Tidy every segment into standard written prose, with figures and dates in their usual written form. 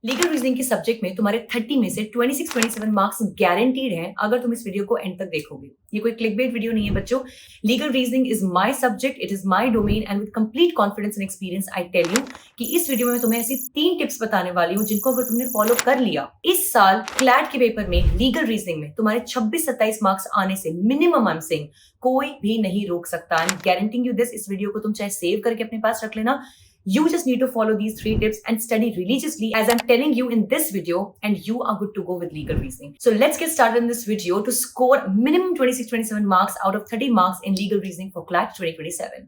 Legal reasoning के subject में तुम्हारे 30 में से 26-27 मार्क्स गारंटीड हैं अगर तुम इस वीडियो को एंड तक देखोगे। ये कोई क्लिकबेट वीडियो नहीं है बच्चों। Legal reasoning is my subject, it is my domain and with complete confidence and experience I tell you कि इस वीडियो में मैं तुम्हें ऐसी 3 टिप्स बताने वाली हूं जिनको अगर तुमने फॉलो कर लिया, इस साल क्लैट के पेपर में लीगल रीजनिंग में तुम्हारे 26-27 मार्क्स आने से मिनिमम आई एम सेइंग कोई भी नहीं रोक सकता। I am guaranteeing you this. इस वीडियो को तुम चाहे सेव करके अपने पास रख लेना। You just need to follow these 3 tips and study religiously as I'm telling you in this video, and you are good to go with legal reasoning. So let's get started in this video to score minimum 26-27 marks out of 30 marks in legal reasoning for CLAT 2027.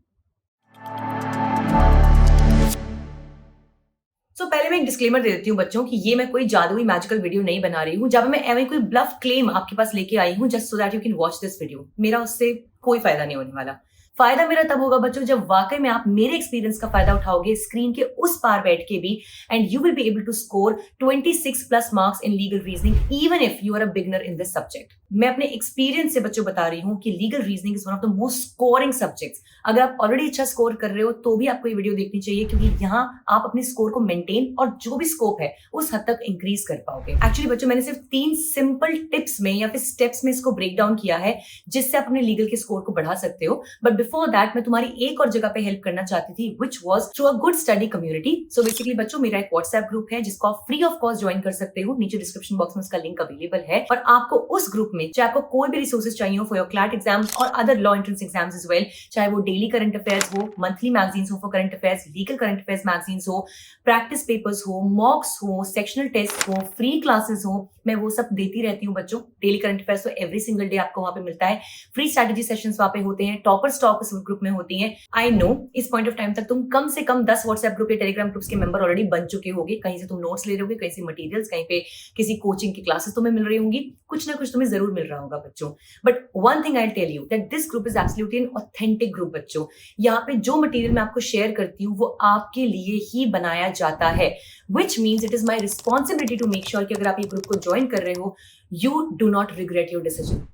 पहले मैं एक disclaimer दे देती हूँ बच्चों कि ये मैं कोई जादुई मैजिकल वीडियो नहीं बना रही हूँ। जब मैं एवं कोई ब्लफ क्लेम आपके पास लेके आई हूँ just so that you can watch this video, मेरा उससे कोई फायदा नहीं होने वाला। फायदा मेरा तब होगा बच्चों जब वाकई में आप मेरे एक्सपीरियंस का फायदा उठाओगे स्क्रीन के उस पार बैठ के भी, and you will be able to score 26+ marks in legal reasoning even if you are a beginner in this subject. मैं अपने एक्सपीरियंस से बच्चों बता रही हूं कि legal reasoning is one of the most scoring subjects. अगर आप ऑलरेडी अच्छा स्कोर कर रहे हो तो भी आपको ये वीडियो देखनी चाहिए, क्योंकि यहाँ आप अपने स्कोर को मेंटेन और जो भी स्कोप है उस हद तक इंक्रीज कर पाओगे। एक्चुअली बच्चों मैंने सिर्फ 3 सिंपल टिप्स में या फिर स्टेप्स में इसको ब्रेक डाउन किया है जिससे आप अपने लीगल के स्कोर को बढ़ा सकते हो। बट बिफोर दैट मैं तुम्हारी एक और जगह पे हेल्प करना चाहती थी, which was through a good study community. So basically बच्चों मेरा एक व्हाट्सएप ग्रुप है जिसको आप फ्री ऑफ कॉस्ट ज्वाइन कर सकते हो। नीचे डिस्क्रिप्शन बॉक्स में उसका लिंक अवेलेबल है और आपको उस ग्रुप में चाहे आपको कोई भी रिसोर्सेज चाहिए हो फॉर योर क्लैट एग्जाम्स और other law entrance exams as well, चाहे वो डेली करंट अफेयर्स हो, मंथली मैगजीन्स हो for current affairs, legal current affairs magazines हो, प्रैक्टिस पेपर्स हो, मॉक्स हो, सेक्शनल टेस्ट हो, फ्री क्लासेस हो, मैं वो सब देती रहती हूँ बच्चों। डेली करंट अफेयर्स तो एवरी सिंगल डे आपको वहां पे मिलता है। फ्री स्ट्रेटेजी सेशंस वहां पे होते हैं, टॉपर स्टॉक उस ग्रुप में होती हैं। आई नो इस पॉइंट ऑफ टाइम तक तुम कम से कम 10 व्हाट्सएप ग्रुप या टेलीग्राम ग्रुप्स के मेंबर ऑलरेडी बन चुके होंगे। कहीं से तुम नोट्स ले रहे होगे, कहीं से मटेरियल्स, कहीं पे किसी कोचिंग की क्लासेस तुम्हें मिल रही होंगी, कुछ ना कुछ तुम्हें जरूर मिल रहा होगा बच्चों। But one thing I tell you that this group is absolutely an authentic group बच्चों। यहाँ पे जो मटेरियल मैं आपको शेयर करती हूँ वो आपके लिए ही बनाया जाता है, which means it is my responsibility to make sure कि अगर आप ये ग्रुप को ज्वाइन कर रहे हो you do not regret your decision.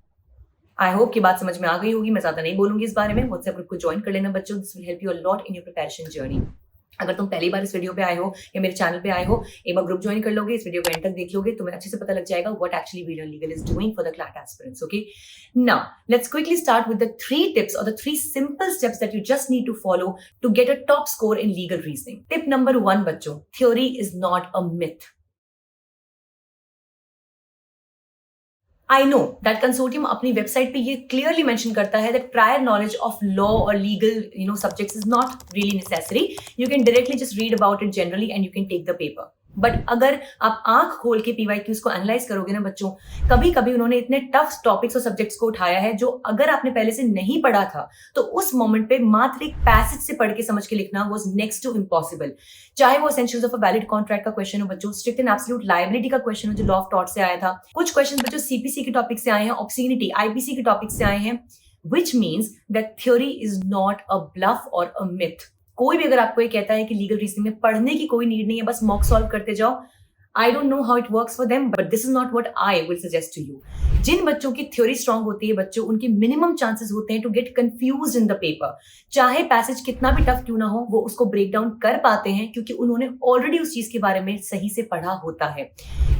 I hope की बात समझ में आ गई होगी, मैं ज्यादा नहीं बोलूंगी इस बारे में। व्हाट्सएप ग्रुप को ज्वाइन कर लेना बच्चों, this will help you a lot in your preparation journey. अगर तुम पहली बार इस वीडियो पे आए हो या मेरे चैनल पे आए हो, एक बार ग्रुप ज्वाइन कर लोगे, इस वीडियो को एंड तक देख लोगे, तुम्हें अच्छे से पता लग जाएगा what actually video legal is doing for the CLAT aspirants. Okay, now let's quickly start with the 3 tips और the 3 simple steps that you just need to follow to get a top score in legal reasoning. Tip number 1 बच्चों, theory is not a myth. I know that consortium अपनी website पे ये clearly mention करता है that prior knowledge of law और legal subjects is not really necessary. You can directly just read about it generally and you can take the paper. But अगर आप आंख खोल के पीवाईक्यूज को एनालाइज करोगे ना बच्चों, कभी कभी उन्होंने इतने टफ टॉपिक्स और सब्जेक्ट्स को उठाया है जो अगर आपने पहले से नहीं पढ़ा था तो उस मोमेंट पे मात्र एक पैसेज से पढ़ के समझ के लिखना वाज नेक्स्ट टू इम्पॉसिबल। चाहे वो essentials of a valid contract का क्वेश्चन हो बच्चों, स्ट्रिक्ट एंड एब्सोल्यूट लायबिलिटी का क्वेश्चन हो जो लॉ ऑफ टॉर्ट से आया था, कुछ क्वेश्चन बच्चों सीपीसी के टॉपिक से आए हैं, ऑब्सिनिटी आईपीसी के टॉपिक से आए हैं, which means that theory is not a bluff और अ मिथ। कोई भी अगर आपको ये कहता है कि लीगल रीजनिंग में पढ़ने की कोई नीड नहीं है, बस मॉक सॉल्व करते जाओ, I don't know how it works for them, but this is not what I will suggest to you. जिन बच्चों की थ्योरी स्ट्रांग होती है बच्चों, उनके मिनिमम चांसेस होते हैं to get confused in the paper. चाहे पैसेज कितना भी टफ क्यों ना हो, वो उसको ब्रेक डाउन कर पाते हैं क्योंकि उन्होंने ऑलरेडी उस चीज के बारे में सही से पढ़ा होता है।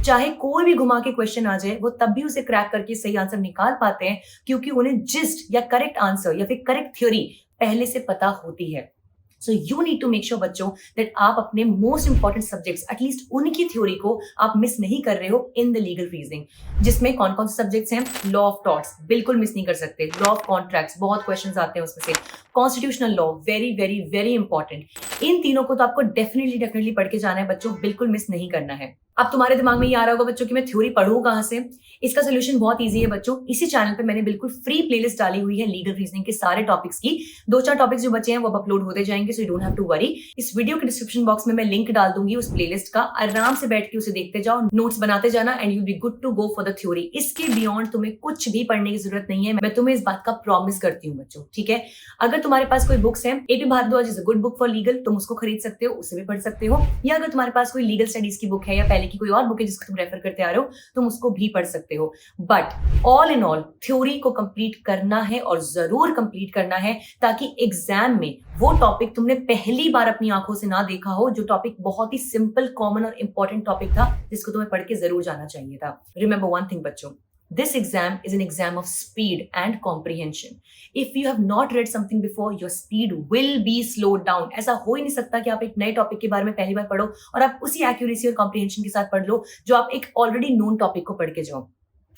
चाहे कोई भी घुमा के क्वेश्चन आ जाए, वो तब भी उसे क्रैक करके सही आंसर निकाल पाते हैं क्योंकि उन्हें जिस्ट या करेक्ट आंसर या फिर करेक्ट थ्योरी पहले से पता होती है। So you need to make sure बच्चों that आप अपने मोस्ट इंपॉर्टेंट सब्जेक्ट्स एटलीस्ट उनकी थ्योरी को आप मिस नहीं कर रहे हो इन द लीगल रीजनिंग। जिसमें कौन कौन से सब्जेक्ट्स हैं? लॉ ऑफ टॉर्ट्स बिल्कुल मिस नहीं कर सकते, लॉ ऑफ कॉन्ट्रैक्ट्स बहुत क्वेश्चंस आते हैं उसमें से, constitutional law very very very important. इन तीनों को तो आपको डेफिनेटली पढ़ के जाना है बच्चों, बिल्कुल मिस नहीं करना है। अब तुम्हारे दिमाग में ये आ रहा होगा बच्चों कि मैं थ्योरी पढ़ूं कहां से? इसका सोल्यूशन बहुत इजी है बच्चों। इसी चैनल पे मैंने बिल्कुल फ्री प्लेलिस्ट डाली हुई है लीगल रीजनिंग के सारे टॉपिक्स की। 2-4 टॉपिक्स जो बचे हैं वो अपलोड होते जाएंगे, so you don't have to worry. इस वीडियो के डिस्क्रिप्शन बॉक्स में मैं लिंक डाल दूंगी उस प्लेलिस्ट का, आराम से बैठ के उसे देखते जाओ, नोट्स बनाते जाना and you be good to go for the theory. इसके बियॉन्ड तुम्हें कुछ भी पढ़ने की जरूरत नहीं है, मैं तुम्हें इस बात का प्रॉमिस करती हूँ बच्चों, ठीक है। अगर तुम्हारे पास कोई बुक्स है, A P Bhardwaj is a good book for legal, तुम उसको खरीद सकते हो, उसे भी पढ़ सकते हो। या अगर तुम्हारे पास कोई लीगल स्टडीज की बुक है या पहले यानी कि कोई और बुक है जिसको तुम रेफर करते आ रहे हो, तुम उसको भी पढ़ सकते हो। But all in all theory को कंप्लीट करना है और जरूर कंप्लीट करना है, ताकि एग्जाम में वो टॉपिक तुमने पहली बार अपनी आंखों से ना देखा हो, जो टॉपिक बहुत ही सिंपल, कॉमन और इंपॉर्टेंट टॉपिक था, जिसको तुम्हें पढ़ के जरूर जाना चाहिए था। रिमेंबर वन थिंग बच्चों, this exam is an exam of speed and comprehension. If you have not read something before, your speed will be slowed down. ऐसा हो ही नहीं सकता कि आप एक नए टॉपिक के बारे में पहली बार पढ़ो और आप उसी एक्यूरेसी और कॉम्प्रिहेंशन के साथ पढ़ लो जो आप एक ऑलरेडी नोन टॉपिक को पढ़ के जाओ।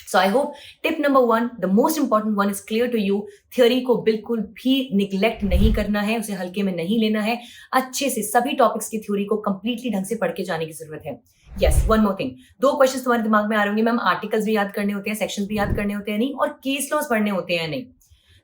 So I hope tip number 1, the most important one is clear to you. Theory को बिल्कुल भी निग्लेक्ट नहीं करना है, उसे हल्के में नहीं लेना है। अच्छे से सभी टॉपिक्स की थ्योरी को कंप्लीटली ढंग से पढ़ के जाने की जरूरत है। Yes, one more thing, 2 questions तुम्हारे दिमाग में आ रहे होंगे, मैम आर्टिकल्स भी याद करने होते हैं, सेक्शंस भी याद करने होते हैं नहीं, और केस लॉज पढ़ने होते हैं नहीं।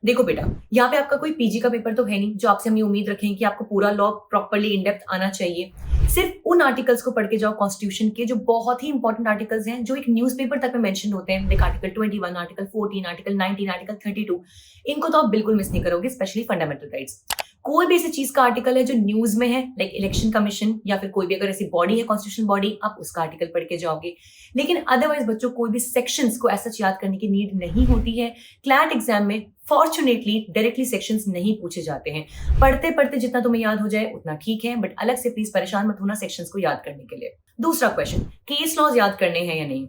देखो बेटा, यहाँ पे आपका कोई पीजी का पेपर तो है नहीं जो आपसे हम ये उम्मीद रखें कि आपको पूरा लॉ प्रॉपर्ली इन डेप्थ आना चाहिए। सिर्फ उन आर्टिकल्स को पढ़ के जाओ कॉन्स्टिट्यूशन के जो बहुत ही इंपॉर्टेंट आर्टिकल्स हैं, जो एक न्यूज़पेपर तक में मेंशन होते हैं, like article 21, article 14, article 19, article 32। इनको तो आप बिल्कुल मिस नहीं करोगे, स्पेशली फंडामेंटल राइट्स। कोई भी ऐसी चीज का आर्टिकल है जो न्यूज में है, लाइक इलेक्शन कमीशन या फिर कोई भी अगर ऐसी बॉडी है कॉन्स्टिट्यूशन बॉडी, आप उसका आर्टिकल पढ़ के जाओगे। लेकिन अदरवाइज बच्चों, कोई भी सेक्शंस को ऐसा याद करने की नीड नहीं होती है। क्लैट एग्जाम में फॉर्चुनेटली डायरेक्टली सेक्शंस नहीं पूछे जाते हैं। पढ़ते पढ़ते जितना तुम्हें याद हो जाए उतना ठीक है, बट अलग से प्लीज परेशान मत होना सेक्शंस को याद करने के लिए। दूसरा क्वेश्चन, केस लॉज याद करने हैं या नहीं।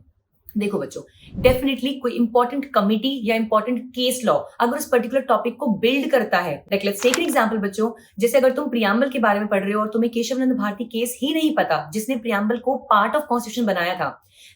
देखो बच्चों, डेफिनेटली कोई इंपॉर्टेंट कमिटी या इंपॉर्टेंट केस लॉ अगर उस पर्टिकुलर टॉपिक को बिल्ड करता है, like let's take an example बच्चों, जैसे अगर तुम प्रियम्बल के बारे में पढ़ रहे हो और तुम्हें केशवानंद भारती केस ही नहीं पता जिसने प्रियम्बल को पार्ट ऑफ कॉन्स्टिट्यूशन बनाया था,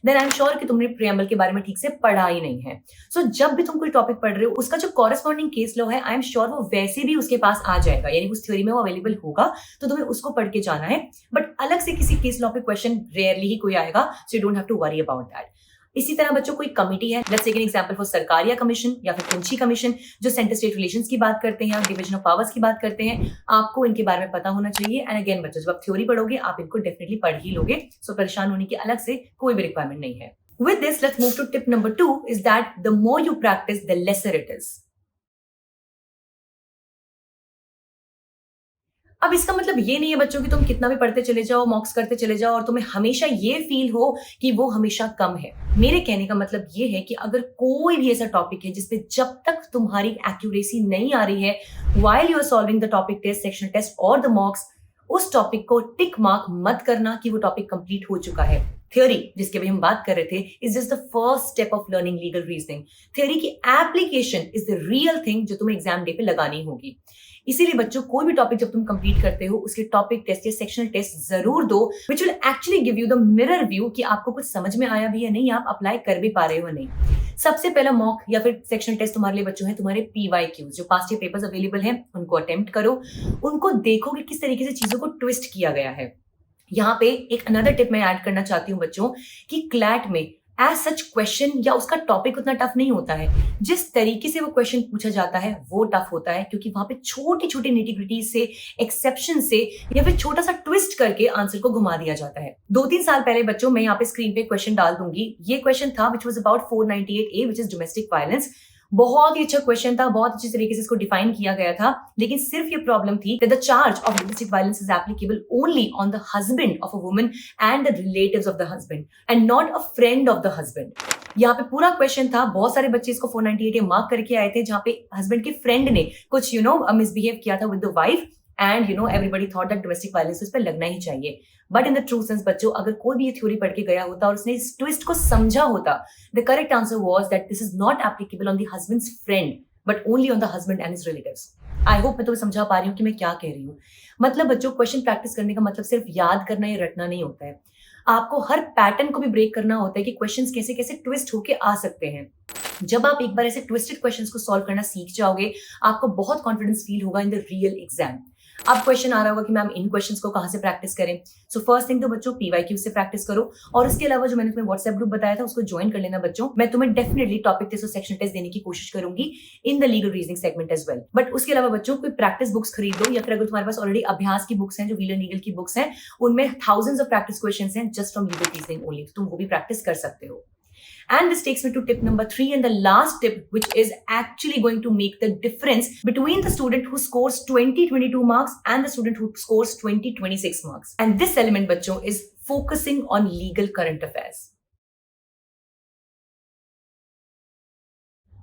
देन आई एम श्योर कि तुमने प्रियम्बल के बारे में ठीक से पढ़ा ही नहीं है। सो जब भी तुम कोई टॉपिक पढ़ रहे हो, उसका जो कॉरेस्पॉन्डिंग केस लॉ है, आई एम श्योर वो वैसे भी उसके पास आ जाएगा, यानी उस थ्योरी में वो अवेलेबल होगा, तो तुम्हें उसको पढ़ के जाना है। बट अलग से किसी केस लॉ पे क्वेश्चन रेयरली ही कोई आएगा, so you don't have to worry about that. इसी तरह बच्चों, कोई कमिटी है, let's take an example for Sarkaria commission या फिर कुंची कमीशन, जो सेंटर स्टेट रिलेशंस की बात करते हैं, डिवीजन ऑफ पावर्स की बात करते हैं, आपको इनके बारे में पता होना चाहिए। एंड अगेन बच्चों, जब आप थ्योरी पढ़ोगे आप इनको डेफिनेटली पढ़ ही लोगे, सो परेशान होने की अलग से कोई भी रिक्वायरमेंट नहीं है। With this, let's move to tip number 2, is that the more you practice, the lesser it is. अब इसका मतलब ये नहीं है बच्चों कि तुम कितना भी पढ़ते चले जाओ, मॉक्स करते चले जाओ और तुम्हें हमेशा ये फील हो कि वो हमेशा कम है। मेरे कहने का मतलब ये है कि अगर कोई भी ऐसा टॉपिक है जिसपे जब तक तुम्हारी एक्यूरेसी नहीं आ रही है while you are solving the topic test, sectional test और the mocks, उस टॉपिक को टिक मार्क मत करना कि वो टॉपिक कंप्लीट हो चुका है। थ्योरी जिसके भी हम बात कर रहे थे is just the first step of learning legal reasoning. Theory की application is the real thing जो तुम्हें एग्जाम डे पे लगानी होगी। इसीलिए बच्चों, कोई भी टॉपिक जब तुम कंप्लीट करते हो उसके टॉपिक टेस्ट या सेक्शनल टेस्ट जरूर दो, which will actually give you the mirror view कि आपको कुछ समझ में आया भी या नहीं, आप अप्लाई कर भी पा रहे हो नहीं। सबसे पहला मॉक या फिर सेक्शनल टेस्ट तुम्हारे लिए बच्चों है तुम्हारे PYQs, जो पास्ट ईयर पेपर्स अवेलेबल हैं, उनको अटेम्प्ट करो, उनको देखो कि किस तरीके से चीजों को ट्विस्ट किया गया है। यहाँ पे एक अनदर टिप मैं ऐड करना चाहती हूँ बच्चों कि क्लैट में एज सच क्वेश्चन या उसका टॉपिक उतना टफ नहीं होता है। जिस तरीके से वो क्वेश्चन पूछा जाता है वो टफ होता है, क्योंकि वहां पे छोटी छोटी निटी-ग्रिटी से, एक्सेप्शन से या फिर छोटा सा ट्विस्ट करके आंसर को घुमा दिया जाता है। 2-3 साल पहले बच्चों, मैं यहाँ पे स्क्रीन पे क्वेश्चन डाल दूंगी, ये क्वेश्चन था which was about 498A, which is domestic violence. बहुत ही अच्छा क्वेश्चन था, बहुत अच्छी तरीके से इसको डिफाइन किया गया था, लेकिन सिर्फ ये प्रॉब्लम थी that the charge of domestic violence is applicable only on the husband of a woman and the relatives of the husband and not a friend of the husband। यहाँ पे पूरा क्वेश्चन था, बहुत सारे बच्चे इसको 498 मार्क करके आए थे, जहाँ पे हस्बैंड के फ्रेंड ने कुछ मिसबिहेव किया था with the wife and everybody thought that domestic violence उस पर लगना ही चाहिए। But in the true sense बच्चों, अगर कोई भी ये थ्योरी पढ़ के गया होता और उसने इस ट्विस्ट को समझा होता, the correct answer was that this is not applicable on the husband's friend but only on the husband and his relatives. I hope मैं तुम्हें समझा पा रही हूँ कि मैं क्या कह रही हूँ। मतलब बच्चों, क्वेश्चन प्रैक्टिस करने का मतलब सिर्फ याद करना या रटना नहीं होता है, आपको हर पैटर्न को भी ब्रेक करना होता है कि क्वेश्चंस कैसे कैसे ट्विस्ट होके आ सकते हैं। जब आप एक बार ऐसे ट्विस्टेड क्वेश्चंस को सॉल्व करना सीख जाओगे, आपको बहुत कॉन्फिडेंस फील होगा इन द रियल एग्जाम। अब क्वेश्चन आ रहा होगा कि मैम इन क्वेश्चंस को कहां से प्रैक्टिस करें। सो फर्स्ट थिंग तो बच्चों PYQ से प्रैक्टिस करो, और उसके अलावा जो मैंने तुम्हें व्हाट्सएप ग्रुप बताया था उसको ज्वाइन कर लेना बच्चों। मैं तुम्हें डेफिनेटली टॉपिक टेस्ट और सेक्शन टेस्ट देने की कोशिश करूंगी in the legal reasoning segment as well. But उसके अलावा बच्चों, कोई प्रैक्टिस बुक्स खरीद लो, या फिर अगर तुम्हारे पास ऑलरेडी अभ्यास की बुक्स हैं, जो व्हीलर नीगल की बुक्स हैं, उनमें थाउजेंड्स ऑफ प्रैक्टिस क्वेश्चंस हैं just from legal reasoning only, तो तुम वो भी प्रैक्टिस कर सकते हो। And this takes me to tip number 3 and the last tip, which is actually going to make the difference between the student who scores 20-22 marks and the student who scores 20-26 marks. And this element, बच्चों, is focusing on legal current affairs.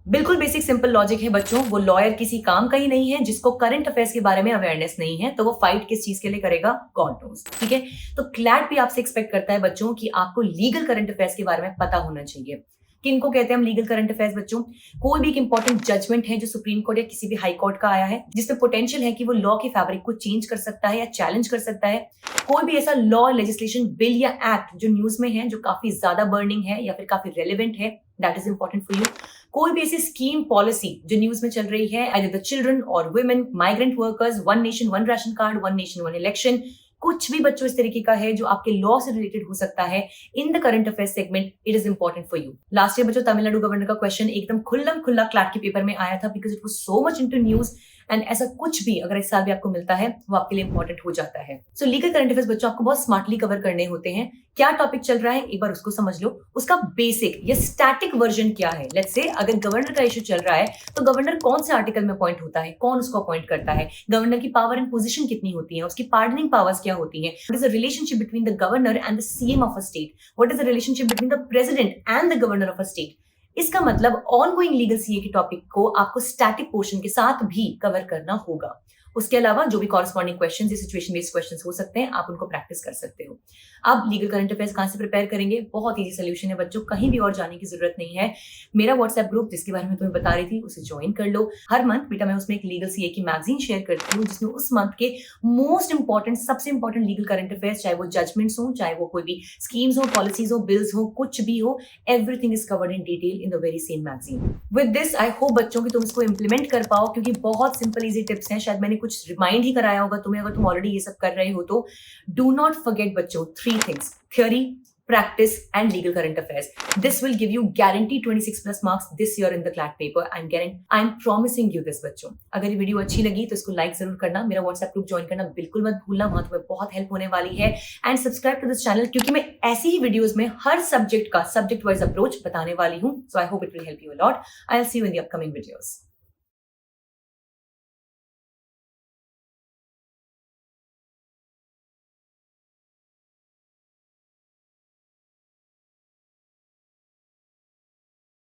बिल्कुल basic simple logic है बच्चों, वो lawyer किसी काम का ही नहीं है जिसको करंट अफेयर्स के बारे में अवेयरनेस नहीं है, तो वो फाइट किस चीज के लिए करेगा, गॉड नोस। ठीक है, तो क्लैट भी आपसे एक्सपेक्ट करता है बच्चों कि आपको लीगल करंट अफेयर्स के बारे में पता होना चाहिए। किनको कहते हैं हम लीगल करंट अफेयर्स बच्चों? कोई भी एक इंपॉर्टेंट जजमेंट है जो सुप्रीम कोर्ट या किसी भी हाई कोर्ट का आया है, जिसमें पोटेंशियल है कि वो लॉ के फैब्रिक को चेंज कर सकता है या चैलेंज कर सकता है। कोई भी ऐसा लॉ, लेजिस्लेशन, बिल या एक्ट जो न्यूज में है, जो काफी ज्यादा बर्निंग है या फिर काफी रेलिवेंट है, that is important for you. कोई भी ऐसी स्कीम, पॉलिसी जो न्यूज में चल रही है, either the children or women, migrant workers, one nation one ration card, one nation one election, कुछ भी बच्चों इस तरीके का है जो आपके लॉ से रिलेटेड हो सकता है in the current affair segment, it is important for you. Last year बच्चों तमिलनाडु गवर्नर का क्वेश्चन एकदम खुल्लम खुल्ला क्लैट के पेपर में आया था, because it was so much into news, and ऐसा कुछ भी अगर इस साल भी आपको मिलता है वो आपके लिए इंपॉर्टेंट हो जाता है। सो लीगल करंट अफेयर्स बच्चों आपको बहुत स्मार्टली कवर करने होते हैं। क्या टॉपिक चल रहा है एक बार उसको समझ लो, उसका बेसिक या स्टैटिक वर्जन क्या है। लेट्स से अगर गवर्नर का इशू चल रहा है तो गवर्नर कौन से आर्टिकल में अपॉइंट होता है, कौन उसको अपॉइंट करता है, गवर्नर की पावर एंड पोजीशन कितनी होती है, उसकी पार्डनिंग पावर्स क्या होती है, what is the relationship between the governor and the CM of a state, what is the relationship between the president and the governor of a state. इसका मतलब ongoing legal CA के topic को आपको static portion के साथ भी cover करना होगा। उसके अलावा जो भी कॉरस्पॉन्डिंग क्वेश्चंस या सिचुएशन बेस्ड क्वेश्चंस हो सकते हैं, आप उनको प्रैक्टिस कर सकते हो। अब लीगल करंट अफेयर्स कहां से प्रिपेयर करेंगे? बहुत इजी सोल्यूशन है बच्चों, कहीं भी और जाने की जरूरत नहीं है। मेरा व्हाट्सएप ग्रुप जिसके बारे में तुम्हें बता रही थी उसे ज्वाइन कर लो। हर मंथ बेटा मैं उसमें एक लीगल सीए की मैगजीन शेयर करती हूँ, जिसमें उस मंथ के मोस्ट इंपॉर्टेंट, सबसे इंपॉर्टेंट लीगल करंट अफेयर्स, चाहे वो जजमेंट्स हो, चाहे वो कोई भी स्कीम्स हो, पॉलिसीज हो, बिल्स हो, कुछ भी हो, everything is covered in detail in the very same magazine. With this I hope बच्चों की तुम इसको इंप्लीमेंट कर पाओ, क्योंकि बहुत सिंपल इजी टिप्स हैं। शायद मैंने कुछ रिमाइंड ही कराया होगा तुम्हें, अगर तुम ऑलरेडी ये सब कर रहे हो तो। डू नॉट फॉरगेट बच्चों 3 things: theory, practice and legal current affairs. This will give you guaranteed 26 plus marks this year in the CLAT paper. I'm promising you this बच्चों। अगर ये वीडियो अच्छी लगी तो इसको लाइक जरूर करना, मेरा व्हाट्सएप ग्रुप ज्वाइन करना बिल्कुल मत भूलना, वहां तुम्हें बहुत हेल्प होने वाली है। And subscribe to this channel, क्योंकि मैं ऐसी ही वीडियोस में हर सब्जेक्ट का सब्जेक्ट वाइज अप्रोच बताने वाली हूँ। So I hope it will help you a lot. I will see you in the upcoming videos.